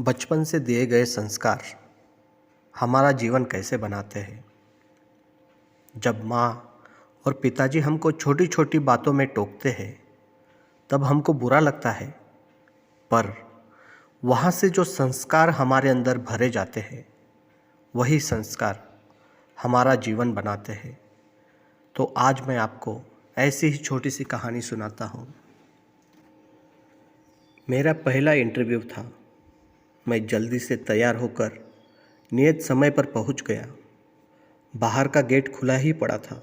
बचपन से दिए गए संस्कार हमारा जीवन कैसे बनाते हैं। जब माँ और पिताजी हमको छोटी छोटी बातों में टोकते हैं तब हमको बुरा लगता है, पर वहाँ से जो संस्कार हमारे अंदर भरे जाते हैं वही संस्कार हमारा जीवन बनाते हैं। तो आज मैं आपको ऐसी ही छोटी सी कहानी सुनाता हूँ। मेरा पहला इंटरव्यू था। मैं जल्दी से तैयार होकर नियत समय पर पहुंच गया। बाहर का गेट खुला ही पड़ा था।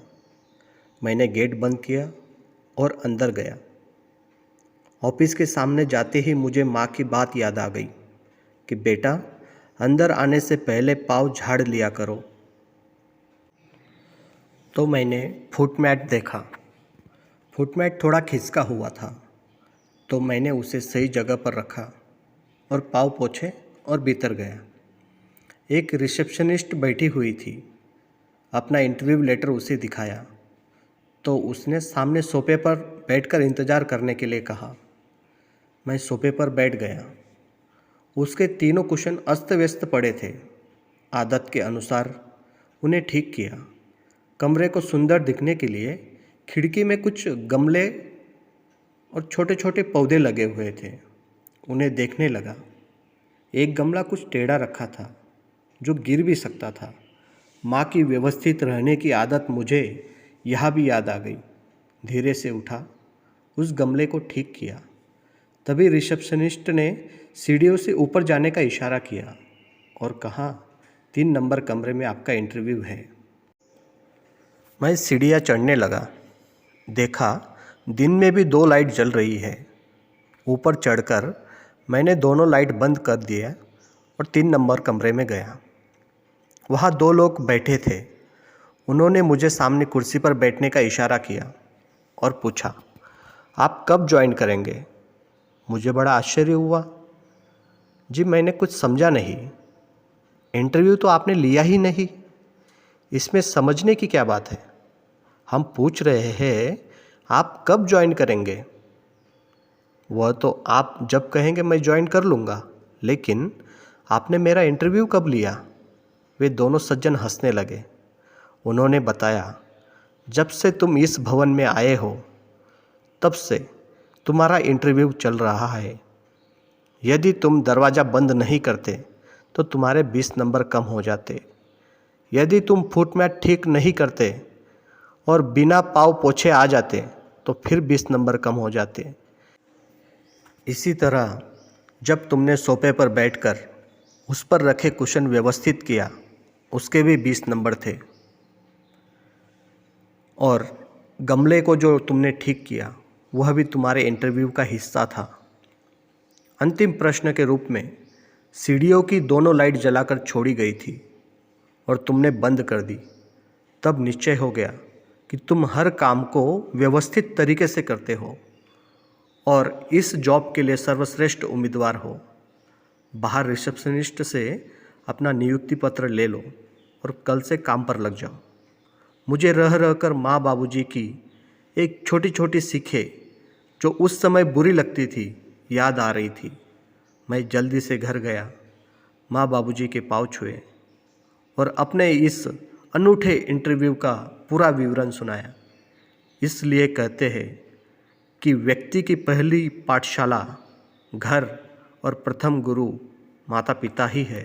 मैंने गेट बंद किया और अंदर गया। ऑफिस के सामने जाते ही मुझे माँ की बात याद आ गई कि बेटा, अंदर आने से पहले पाँव झाड़ लिया करो। तो मैंने फुटमैट देखा। फुटमैट थोड़ा खिसका हुआ था, तो मैंने उसे सही जगह पर रखा और पाँव पोंछे और भीतर गया। एक रिसेप्शनिस्ट बैठी हुई थी। अपना इंटरव्यू लेटर उसे दिखाया तो उसने सामने सोफे पर बैठकर इंतज़ार करने के लिए कहा। मैं सोफे पर बैठ गया। उसके तीनों कुशन अस्त व्यस्त पड़े थे। आदत के अनुसार उन्हें ठीक किया। कमरे को सुंदर दिखने के लिए खिड़की में कुछ गमले और छोटे छोटे पौधे लगे हुए थे। उन्हें देखने लगा। एक गमला कुछ टेढ़ा रखा था, जो गिर भी सकता था। माँ की व्यवस्थित रहने की आदत मुझे यहाँ भी याद आ गई। धीरे से उठा, उस गमले को ठीक किया। तभी रिसेप्शनिस्ट ने सीढ़ियों से ऊपर जाने का इशारा किया और कहा, 3 नंबर कमरे में आपका इंटरव्यू है। मैं सीढ़ियाँ चढ़ने लगा। देखा, दिन में भी 2 लाइट जल रही है। ऊपर चढ़कर मैंने दोनों लाइट बंद कर दिया और 3 नंबर कमरे में गया। वहाँ 2 लोग बैठे थे। उन्होंने मुझे सामने कुर्सी पर बैठने का इशारा किया और पूछा, आप कब ज्वाइन करेंगे? मुझे बड़ा आश्चर्य हुआ। जी, मैंने कुछ समझा नहीं। इंटरव्यू तो आपने लिया ही नहीं, इसमें समझने की क्या बात है? हम पूछ रहे हैं आप कब ज्वाइन करेंगे। वह तो आप जब कहेंगे मैं ज्वाइन कर लूँगा, लेकिन आपने मेरा इंटरव्यू कब लिया? वे दोनों सज्जन हंसने लगे। उन्होंने बताया, जब से तुम इस भवन में आए हो तब से तुम्हारा इंटरव्यू चल रहा है। यदि तुम दरवाज़ा बंद नहीं करते तो तुम्हारे 20 नंबर कम हो जाते। यदि तुम फुटमैट ठीक नहीं करते और बिना पाँव पोछे आ जाते तो फिर 20 नंबर कम हो जाते। इसी तरह जब तुमने सोफे पर बैठकर उस पर रखे कुशन व्यवस्थित किया, उसके भी 20 नंबर थे। और गमले को जो तुमने ठीक किया वह भी तुम्हारे इंटरव्यू का हिस्सा था। अंतिम प्रश्न के रूप में सीढ़ियों की दोनों लाइट जलाकर छोड़ी गई थी और तुमने बंद कर दी। तब निश्चय हो गया कि तुम हर काम को व्यवस्थित तरीके से करते हो और इस जॉब के लिए सर्वश्रेष्ठ उम्मीदवार हो। बाहर रिसेप्शनिस्ट से अपना नियुक्ति पत्र ले लो और कल से काम पर लग जाओ। मुझे रह रहकर माँ बाबूजी की एक छोटी छोटी सीखें जो उस समय बुरी लगती थी याद आ रही थी। मैं जल्दी से घर गया, माँ बाबूजी के पाँव छुए और अपने इस अनूठे इंटरव्यू का पूरा विवरण सुनाया। इसलिए कहते हैं कि व्यक्ति की पहली पाठशाला घर और प्रथम गुरु माता पिता ही है।